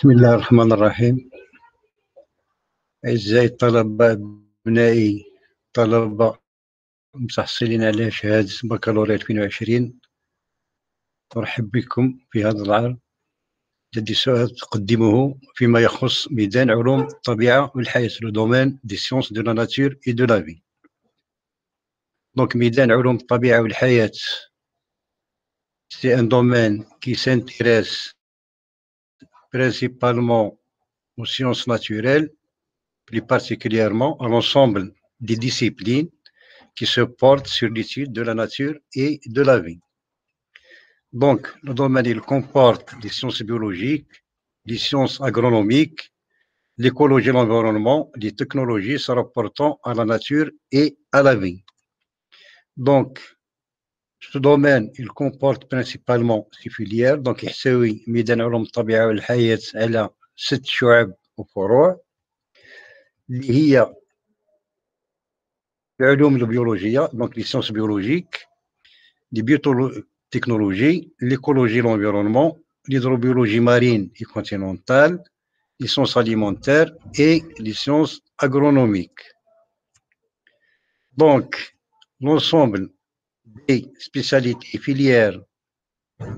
بسم الله الرحمن الرحيم. أعزائي الطلبة، أبنائي طلبة متحصلين على شهادة بكالوريا 2020، أرحب بكم في هذا العرض الذي سأقدمه فيما يخص ميدان علوم الطبيعة والحياة، le domaine des sciences de la nature et de la vie. Donc, ميدان علوم الطبيعة والحياة, c'est un domaine qui s'intéresse principalement aux sciences naturelles, plus particulièrement à l'ensemble des disciplines qui se portent sur l'étude de la nature et de la vie. Donc, le domaine, il comporte les sciences biologiques, les sciences agronomiques, l'écologie et l'environnement, les technologies se rapportant à la nature et à la vie. Donc, ce domaine, il comporte principalement ces filières. Donc, يحتوي ميدان علوم الطبيعة والحياة على 6 شعب وفروع اللي هي العلوم البيولوجية, donc les sciences biologiques, les biotechnologies, l'écologie et l'environnement, l'hydrobiologie marine et continentale, les sciences alimentaires et les sciences agronomiques. Donc, l'ensemble des spécialités filières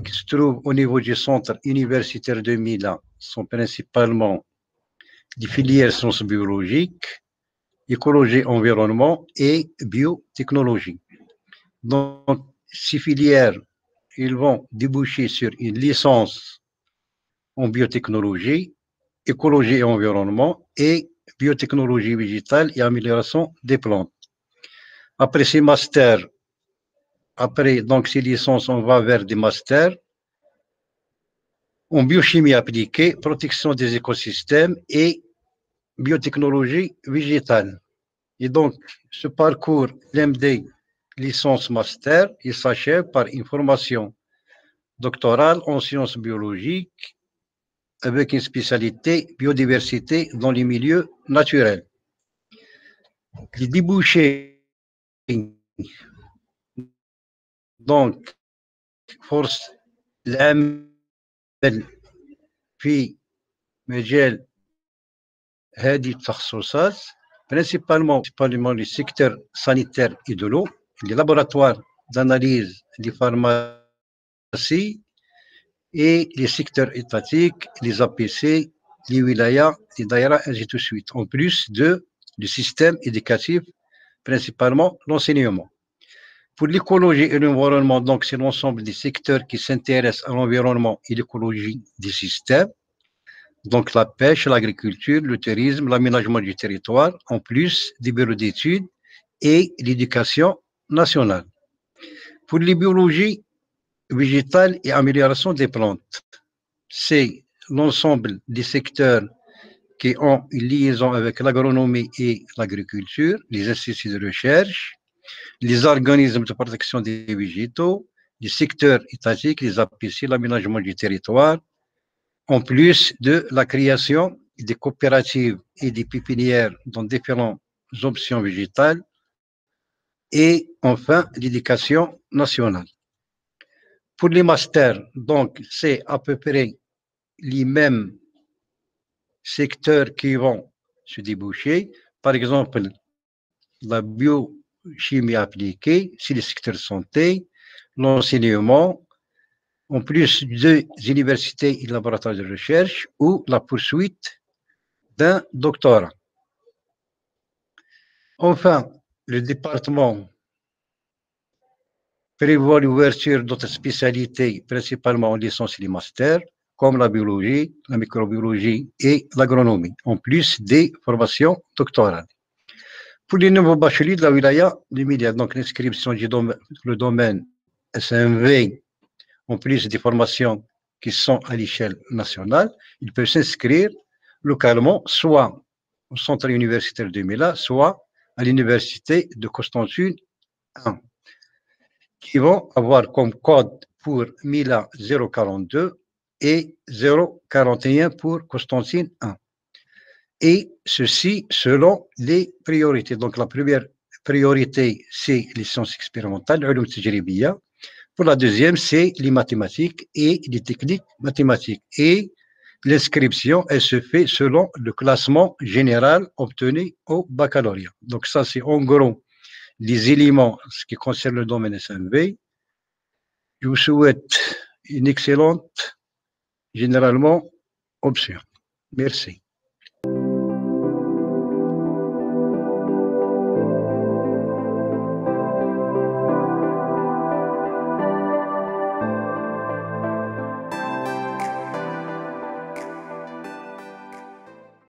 qui se trouvent au niveau du centre universitaire de Milan sont principalement des filières sciences biologiques, écologie, environnement et biotechnologie. Donc, ces filières, ils vont déboucher sur une licence en biotechnologie, écologie et environnement et biotechnologie végétale et amélioration des plantes. Après ces masters, après donc ces licences, on va vers des masters en biochimie appliquée, protection des écosystèmes et biotechnologie végétale. Et donc, ce parcours LMD licence master, il s'achève par une formation doctorale en sciences biologiques avec une spécialité biodiversité dans les milieux naturels. Les débouchés, donc, force العمل في مجال هذه التخصصات principalement les secteurs sanitaires et de l'eau, les laboratoires d'analyse des pharmacies et les secteurs étatiques, les APC, les wilayas, les daïras, ainsi de suite, en plus du système éducatif, principalement l'enseignement. Pour l'écologie et l'environnement, donc c'est l'ensemble des secteurs qui s'intéressent à l'environnement et l'écologie des systèmes. Donc la pêche, l'agriculture, le tourisme, l'aménagement du territoire, en plus des bureaux d'études et l'éducation nationale. Pour les biologies végétales et amélioration des plantes, c'est l'ensemble des secteurs qui ont une liaison avec l'agronomie et l'agriculture, les instituts de recherche, les organismes de protection des végétaux, les secteurs étatiques, les APC, l'aménagement du territoire, en plus de la création des coopératives et des pépinières dans différentes options végétales, et enfin l'éducation nationale. Pour les masters, donc c'est à peu près les mêmes secteurs qui vont se déboucher. Par exemple, la biochimie appliquée, c'est le secteur santé, l'enseignement, en plus des universités et laboratoires de recherche ou la poursuite d'un doctorat. Enfin, le département prévoit l'ouverture d'autres spécialités, principalement en licence et les masters, comme la biologie, la microbiologie et l'agronomie, en plus des formations doctorales. Pour les nouveaux bacheliers de la wilaya, l'immédiat, donc l'inscription du domaine SMV, en plus des formations qui sont à l'échelle nationale, ils peuvent s'inscrire localement, soit au centre universitaire de Mila, soit à l'université de Constantine 1, qui vont avoir comme code pour Mila 042 et 041 pour Constantine 1. Et ceci selon les priorités. Donc la première priorité, c'est les sciences expérimentales, l'ulum tajribiya. Pour la deuxième, c'est les mathématiques et les techniques mathématiques. Et l'inscription, elle se fait selon le classement général obtenu au baccalauréat. Donc ça, c'est en gros les éléments ce qui concerne le domaine SMV. Je vous souhaite une excellente, généralement, option. Merci.